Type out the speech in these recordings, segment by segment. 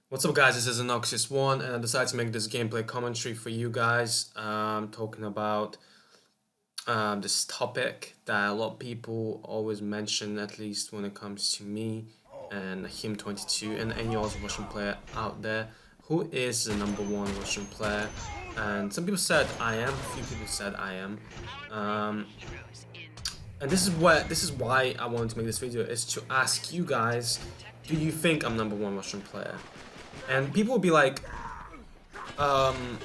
What's up, guys? This is Anoxious1, and I decided to make this gameplay commentary for you guys, talking about this topic that a lot of people always mention, at least when it comes to me and him22 and any other Russian player out there. Who is the number one Russian player? And some people said I am, a few people said I am. Um, and this is why I wanted to make this video, is to ask you guys, do you think I'm number one Russian player? And people will be like, um,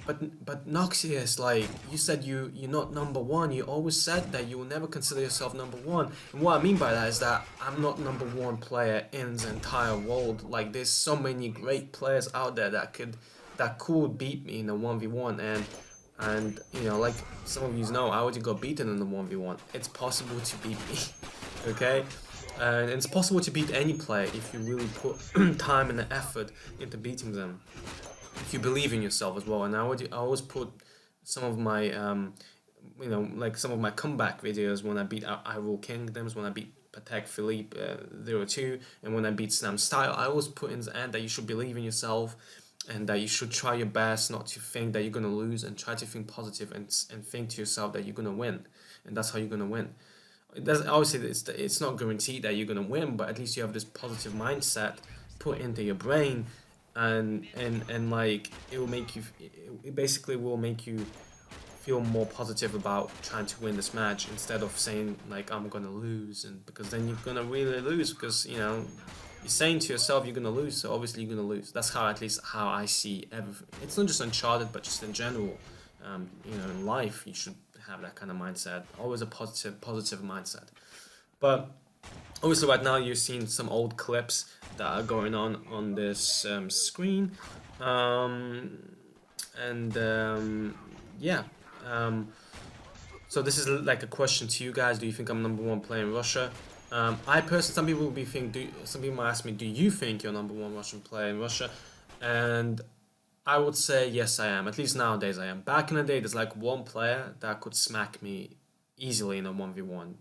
but Noxious, like you said, you're not number one. You always said that you will never consider yourself number one. And what I mean by that is that I'm not number one player in the entire world. Like there's so many great players out there that could beat me in a 1v1, and like some of you know, I already got beaten in the 1v1. It's possible to beat me. Okay. And it's possible to beat any player if you really put time and effort into beating them. If you believe in yourself as well. And I always put some of my like some of my comeback videos when I beat I Rule Kingdoms, when I beat Patek Philippe 02, and when I beat Slam Style. I always put in the end that you should believe in yourself, and that you should try your best not to think that you're gonna lose, and try to think positive, and think to yourself that you're gonna win, and that's how you're gonna win. It doesn't, obviously it's not guaranteed that you're gonna win, but at least you have this positive mindset put into your brain, and like it will make you, it basically will make you feel more positive about trying to win this match, instead of saying like I'm gonna lose, and because then you're gonna really lose, because you're saying to yourself you're gonna lose, so obviously you're gonna lose. That's how, at least how I see everything. It's not just Uncharted, but just in general. In life you should have that kind of mindset, always a positive mindset. But obviously right now you're seeing some old clips that are going on this screen, and yeah. So this is like a question to you guys: do you think I'm number one player in Russia? I personally, some people will be some people might ask me, do you think you're number one Russian player in Russia? And I would say yes, I am. At least nowadays I am. Back in the day, there's like one player that could smack me easily in a 1v1.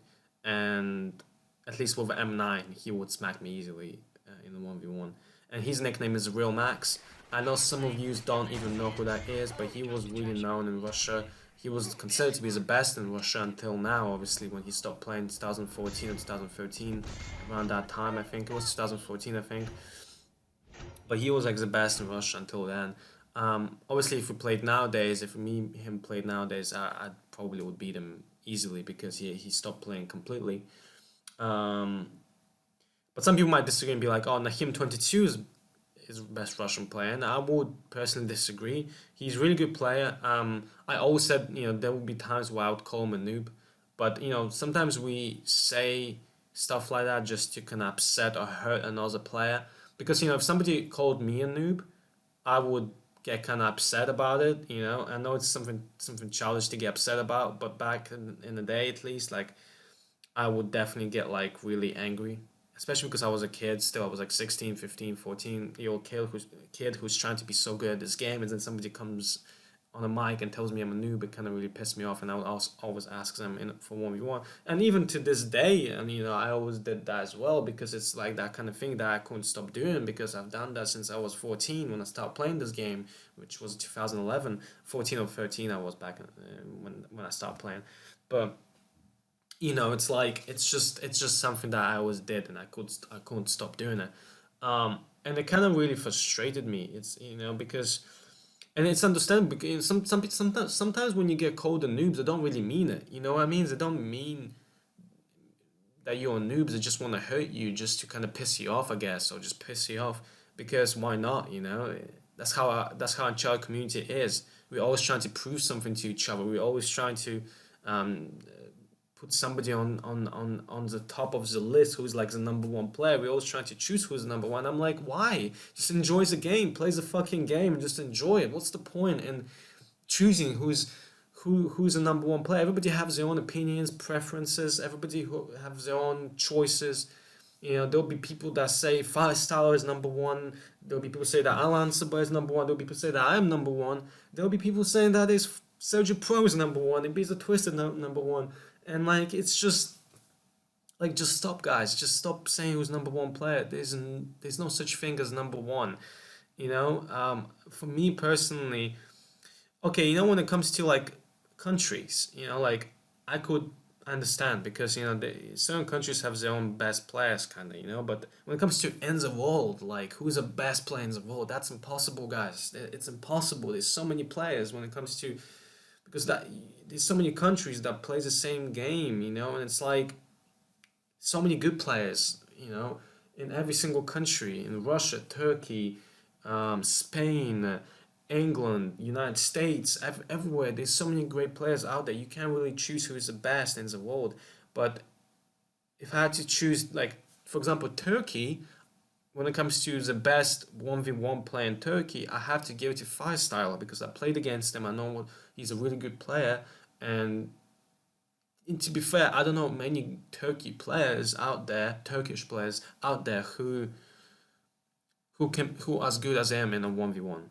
And at least with M9, he would smack me easily in a 1v1. And his nickname is Real Max. I know some of you don't even know who that is, but he was really known in Russia. He was considered to be the best in Russia until now, obviously, when he stopped playing in 2014 and 2013. Around that time, I think. It was 2014, I think. But he was like the best in Russia until then. Obviously, if we played nowadays, if him played nowadays, I probably would beat him easily, because he stopped playing completely. But some people might disagree and be like, "Oh, Nahim22 is the best Russian player," and I would personally disagree. He's a really good player. I always said, there will be times where I would call him a noob, but sometimes we say stuff like that just to kind of upset or hurt another player. Because if somebody called me a noob, I would get kind of upset about it. I know it's something childish to get upset about, but back in the day, at least, like I would definitely get like really angry, especially because I was a kid still. I was like 16, 15, 14-year-old kid who's trying to be so good at this game, and then somebody comes on a mic and tells me I'm a noob. It kind of really pissed me off, and I would always ask them for 1v1. And even to this day, and I always did that as well, because it's like that kind of thing that I couldn't stop doing, because I've done that since I was 14 when I started playing this game, which was 2011. 14 or 13 I was back when I started playing. But it's like it's just something that I always did, and I couldn't stop doing it. And it kind of really frustrated me. It's because, and it's understandable, because sometimes when you get called a noob, they don't really mean it. You know what I mean? They don't mean that you're a noob. They just want to hurt you, just to kind of piss you off, I guess, or just piss you off, because why not? That's how our child community is. We're always trying to prove something to each other. We're always trying to um, put somebody on the top of the list who's like the number one player. We're always trying to choose who's the number one. I'm like, why? Just enjoy the game, play the fucking game, and just enjoy it. What's the point in choosing who's the number one player? Everybody has their own opinions, preferences. Everybody who have their own choices. There'll be people that say Five Star is number one. There'll be people say that Alan Sabah is number one. There'll be people say that I am number one. There'll be people saying that is Sergio Pro is number one. It be the Twisted number one. And like, it's just, Like, just stop, guys. Just stop saying who's number one player. There's no such thing as number one. For me personally, okay, when it comes to like countries, like I could understand because certain countries have their own best players, kind of, But when it comes to ends of world, like who's the best player in the world? That's impossible, guys. It's impossible. There's so many players when it comes to because there's so many countries that play the same game, and it's like so many good players, in every single country, in Russia, Turkey, Spain, England, United States, everywhere. There's so many great players out there. You can't really choose who is the best in the world. But if I had to choose, like, for example, Turkey, when it comes to the best 1v1 player in Turkey, I have to give it to Firestyler because I played against him. I know he's a really good player. And to be fair, I don't know many Turkish players out there who as good as him in a 1v1.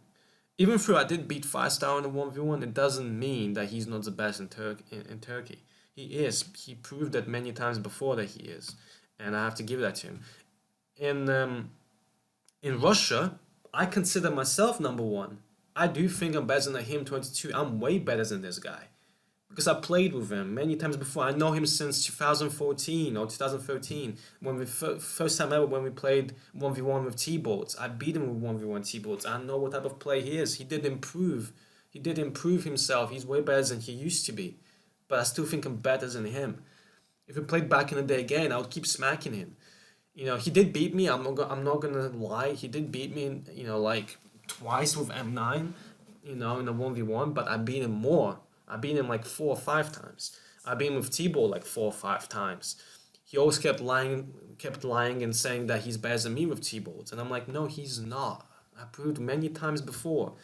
Even though I did beat Firestar in a 1v1, it doesn't mean that he's not the best in Turkey. He is. He proved that many times before that he is. And I have to give that to him. In Russia, I consider myself number one. I do think I'm better than him 22. I'm way better than this guy. Because I played with him many times before. I know him since 2014 or 2013 when we first time ever when we played 1v1 with T-Bolts. I beat him with 1v1 T-Bolts. I know what type of play he is. He did improve. He did improve himself. He's way better than he used to be. But I still think I'm better than him. If we played back in the day again, I would keep smacking him. He did beat me. I'm not gonna lie. He did beat me. Like twice with M9. In a 1v1, but I beat him more. I beat him like 4 or 5 times. I beat him with T-Ball like 4 or 5 times. He always kept lying and saying that he's better than me with T-Balls. And I'm like, no, he's not. I proved many times before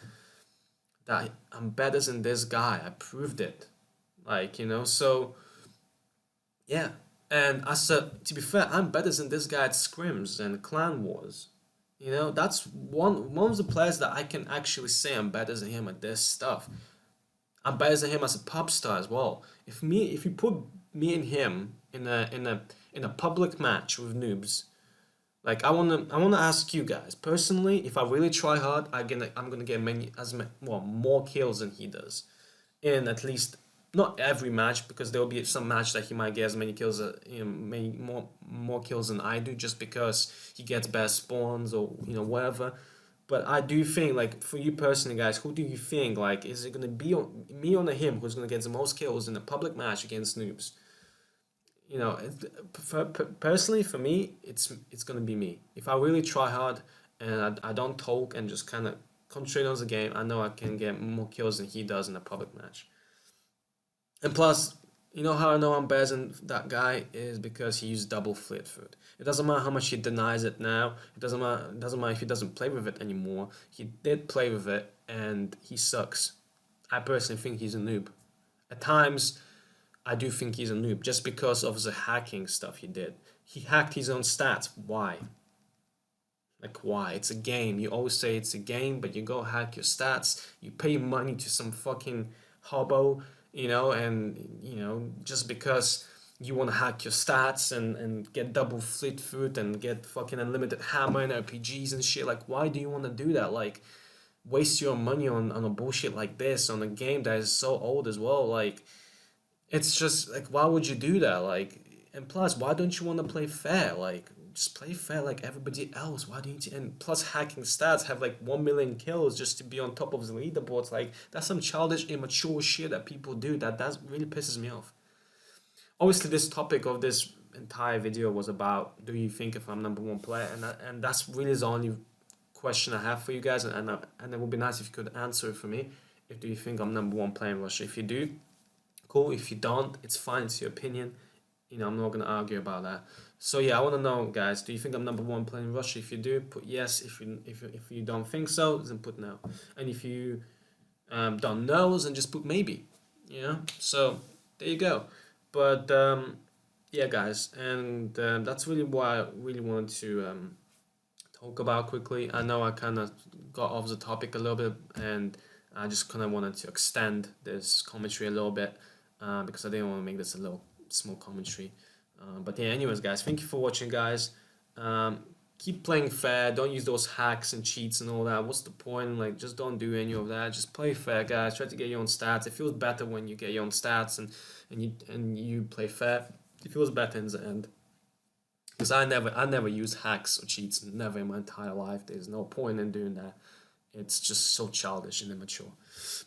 that I'm better than this guy. I proved it. So yeah. And I said, to be fair, I'm better than this guy at scrims and clan wars. That's one of the players that I can actually say I'm better than him at this stuff. I'm better than him as a pop star as well. If you put me and him in a public match with noobs, like I wanna ask you guys personally, if I really try hard, I'm gonna get more kills than he does, in at least not every match because there will be some match that he might get as many kills, many more kills than I do, just because he gets better spawns or whatever. But I do think, like, for you personally, guys, who do you think, like, is it gonna be me or him who's gonna get the most kills in a public match against noobs? Personally, for me, it's gonna be me. If I really try hard and I don't talk and just kind of concentrate on the game, I know I can get more kills than he does in a public match. And plus, how I know I'm better than that guy is because he used double fleet foot. It doesn't matter how much he denies it now. It doesn't matter if he doesn't play with it anymore. He did play with it, and he sucks. I personally think he's a noob. At times, I do think he's a noob just because of the hacking stuff he did. He hacked his own stats. Why? Like, why? It's a game. You always say it's a game, but you go hack your stats. You pay money to some fucking hobo, and just because you want to hack your stats and get double fleet foot and get fucking unlimited hammer and RPGs and shit, like, why do you want to do that? Like, waste your money on a bullshit like this on a game that is so old as well. Like, it's just like, why would you do that? Like, and plus, why don't you want to play fair? Like, just play fair like everybody else. Why do you need to? And plus, hacking stats have like 1 million kills just to be on top of the leaderboards. Like, that's some childish, immature shit that people do. That really pisses me off. Obviously, this topic of this entire video was about, do you think if I'm number one player? And that's really the only question I have for you guys. And it would be nice if you could answer it for me. If do you think I'm number one player in Russia? If you do, cool. If you don't, it's fine. It's your opinion. I'm not gonna argue about that. So yeah, I want to know, guys. Do you think I'm number one player in Russia? If you do, put yes. If you don't think so, then put no. And if you don't know, then just put maybe. So there you go. But yeah, guys, and that's really what I really wanted to talk about quickly. I know I kind of got off the topic a little bit, and I just kind of wanted to extend this commentary a little bit because I didn't want to make this a little small commentary. But yeah, anyways, guys, thank you for watching, guys. Um, Keep playing fair. Don't use those hacks and cheats and all that. What's the point? Like, just don't do any of that. Just play fair, guys. Try to get your own stats. It feels better when you get your own stats and you play fair. It feels better in the end. Because I never use hacks or cheats, never in my entire life. There's no point in doing that. It's just so childish and immature.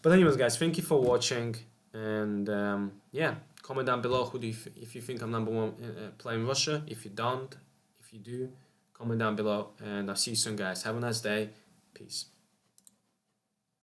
But anyways, guys, thank you for watching, and yeah, comment down below if you think I'm number one playing Russia. If you don't, if you do, comment down below, and I'll see you soon, guys. Have a nice day. Peace.